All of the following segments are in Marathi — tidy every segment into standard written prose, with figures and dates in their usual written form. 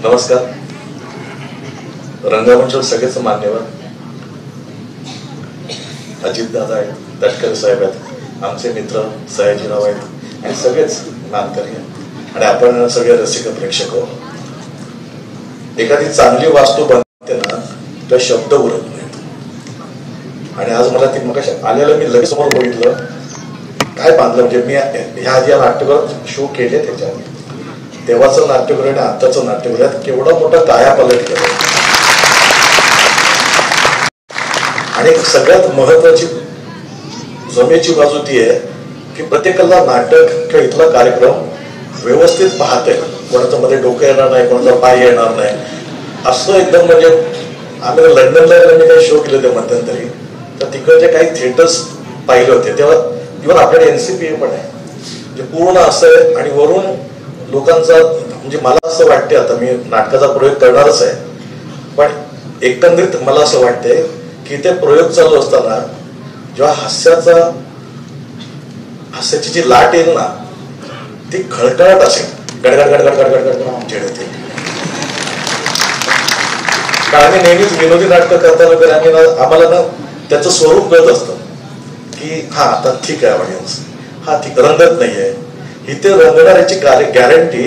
नमस्कार. रंगमंचावर सगळेच मान्यवर, अजितदादा आहेत, तटकरे साहेब आहेत, आमचे मित्र सयाजीराव आहेत आणि सगळेच मानकरी आहेत आणि आपण सगळे रसिक प्रेक्षक आहोत. एखादी चांगली वास्तू बनते ना तर शब्द उरत नाहीत आणि आज मला ती मग आलेलं मी लगेच समोर बघितलं काय बांधलं. म्हणजे मी ह्या आधी या नाट्यगृहात शो केले, त्याच्या तेव्हाचं नाट्यगृह आणि आत्ताचं नाट्यगृहात केवढा मोठा कायापालट केला. आणि सगळ्यात महत्वाची जमेची बाजू ती आहे की प्रत्येकाला नाटक किंवा इथला कार्यक्रम व्यवस्थित पाहते, कोणाचं मध्ये डोकं येणार नाही, कोणाचा पाय येणार नाही असं एकदम. म्हणजे आम्ही लंडनला मी काही शो केले होते मध्यंतरी, तर तिकडचे काही थिएटर्स पाहिले होते तेव्हा इव्हन आपल्याकडे NCPA पण आहे, म्हणजे पूर्ण असं आहे. आणि वरून लोकांचा म्हणजे मला असं वाटते, आता मी नाटकाचा प्रयोग करणारच आहे, पण एकंदरीत मला असं वाटतंय की ते प्रयोग चालू असताना जेव्हा हास्याची जी लाट येईल ना ती खळखळाट असेल, गडगड गडगड गडगड गडगड आमच्याकडे येते. कारण आम्ही नेहमीच विनोदी नाटकं करताना वगैरे आम्हाला ना त्याचं स्वरूप कळत असतं की हा आता ठीक आहे ऑडियन्स, हा ठीक रंगत नाहीये. इथे रंगणाऱ्याची गॅरंटी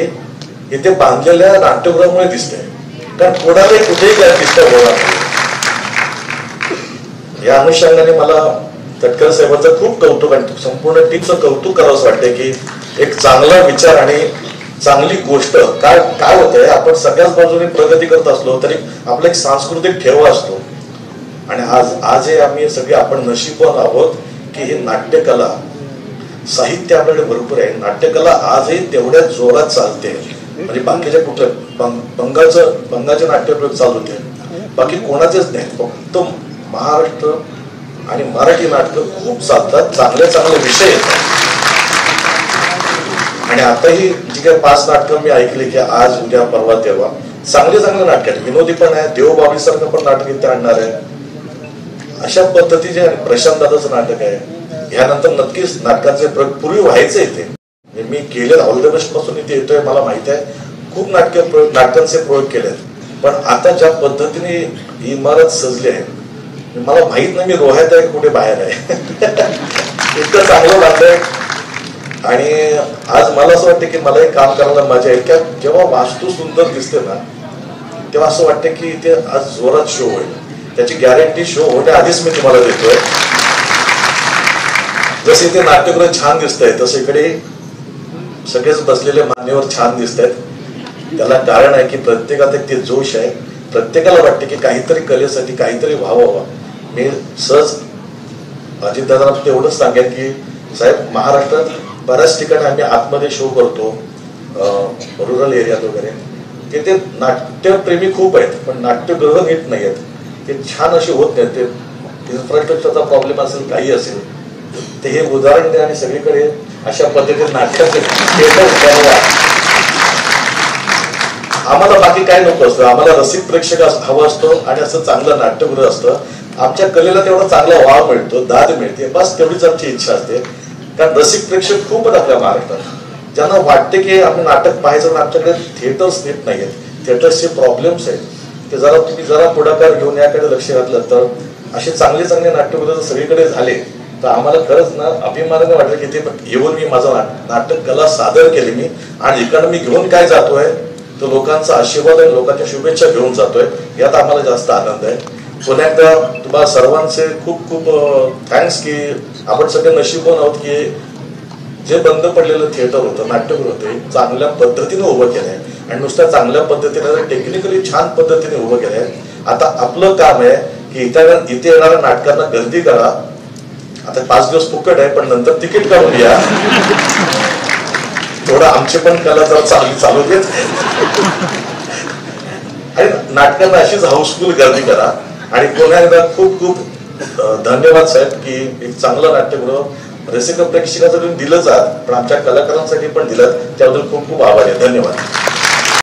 इथे बांधलेल्या नाट्यगृहामुळे दिसते, कारण कोणालाही कुठेही काय दिसतं बोला. या अनुषंगाने मला तटकरे साहेबांचं खूप कौतुक आणि संपूर्ण टीमचं कौतुक करावंसं वाटतंय की एक चांगला विचार आणि चांगली गोष्ट काय काय होतंय. आपण सगळ्याच बाजूने प्रगती करत असलो तरी आपला एक सांस्कृतिक ठेवा असतो. आणि आज हे आम्ही सगळे आपण नशीबवान आहोत की हे नाट्यकला साहित्य आपल्याकडे भरपूर आहे. नाट्यकला आजही तेवढ्या जोरात चालते. म्हणजे बाकीच्या कुठल्या बंगाचे नाट्यप्रयोग चालू होते, बाकी कोणाचेच नाही. फक्त महाराष्ट्र आणि मराठी नाटकं खूप चालतात, चांगले चांगले विषय येतात. आणि आताही जी काही 5 नाटकं मी ऐकले की आज उद्या परवा तेव्हा चांगले चांगले नाटक आहेत, विनोदी पण आहे, देवबाबी सारखं पण नाटक इथे आणणार आहे. अशा पद्धतीचे प्रशांत दादाचं नाटक आहे. ह्यानंतर नक्कीच नाटकांचे प्रयोग पूर्वी व्हायचे इथे, मी केले ऑल द बेस्ट पासून इथे येतोय, मला माहित आहे खूप नाटकांचे प्रयोग केले. पण आता ज्या पद्धतीने इमारत सजली आहे मला माहित नाही मी रोह्यात आहे कुठे बाहेर आहे. इतकं चांगलं बांधलंय. आणि आज मला असं वाटतं की मला हे काम करायला मजा येईल. जेव्हा वास्तू सुंदर दिसते ना तेव्हा असं वाटतं की इथे आज जोरात शो होईल. त्याची गॅरंटी शो होण्या आधीच मी तुम्हाला देतोय. जसे इथे नाट्यगृह छान दिसतंय तसं इकडे सगळेच बसलेले मान्यवर छान दिसत आहेत. त्याला कारण आहे की प्रत्येकात एक ते जोश आहे. प्रत्येकाला वाटते की काहीतरी कलेसाठी काहीतरी व्हावं. मी सहज अजितदादांना तेवढंच सांगेन की साहेब महाराष्ट्रात बऱ्याच ठिकाणी आम्ही आतमध्ये शो करतो, रुरल एरियात वगैरे, तिथे नाट्यप्रेमी खूप आहेत पण नाट्यगृह नीट नाही आहेत. ते छान असे होत नाहीत. ते इन्फ्रास्ट्रक्चरचा प्रॉब्लेम असेल काही असेल ते हे उदाहरण द्या आणि सगळीकडे अशा पद्धतीने नाटकाचे थिएटर बनवा. आम्हाला बाकी काय नको असतं, आम्हाला रसिक प्रेक्षक हवं असतो आणि असं चांगलं नाट्यगृह असतं. आमच्या कलेला तेवढा चांगला वाव मिळतो, दाद मिळते, बस तेवढीच आमची इच्छा असते. कारण रसिक प्रेक्षक खूप आहेत आपल्या महाराष्ट्रात, ज्यांना वाटते की आपण नाटक पाहायचं पण आमच्याकडे थिएटर्स नीट नाही आहेत, थिएटर्सचे प्रॉब्लेम्स आहेत. ते तुम्ही जरा पुढाकार घेऊन याकडे लक्ष घातलं तर असे चांगले चांगले नाट्यगृह सगळीकडे झाले तर आम्हाला खरंच ना अभिमानाने वाटलं की ते येऊन मी माझं नाटक कला सादर केली मी. आणि इकडं मी घेऊन काय जातोय तर लोकांचा आशीर्वाद आणि लोकांच्या शुभेच्छा घेऊन जातोय, यात आम्हाला जास्त आनंद आहे. पुन्हा एकदा तुम्हाला सर्वांचे खूप खूप थँक्स की आपण सगळे नशीबवान आहोत की जे बंद पडलेलं थिएटर होतं, नाट्यगृह होते, चांगल्या पद्धतीने उभं केलंय. आणि नुसत्या चांगल्या पद्धतीने टेक्निकली छान पद्धतीने उभं केलंय. आता आपलं काम आहे की इथे येणाऱ्या नाटकांना गर्दी करा. आता 5 दिवस फुकट आहे पण नंतर तिकीट काढून या. थोडं आमची पण कला जर चालू देत आणि नाटकांना अशीच हाऊसफुल गर्दी करा. आणि पुन्हा एकदा खूप खूप धन्यवाद साहेब की एक चांगलं नाट्यगृह रसिक प्रेक्षकांसाठी दिलंच आहात पण आमच्या कलाकारांसाठी पण दिलं, त्याबद्दल खूप खूप आभार आहे. धन्यवाद.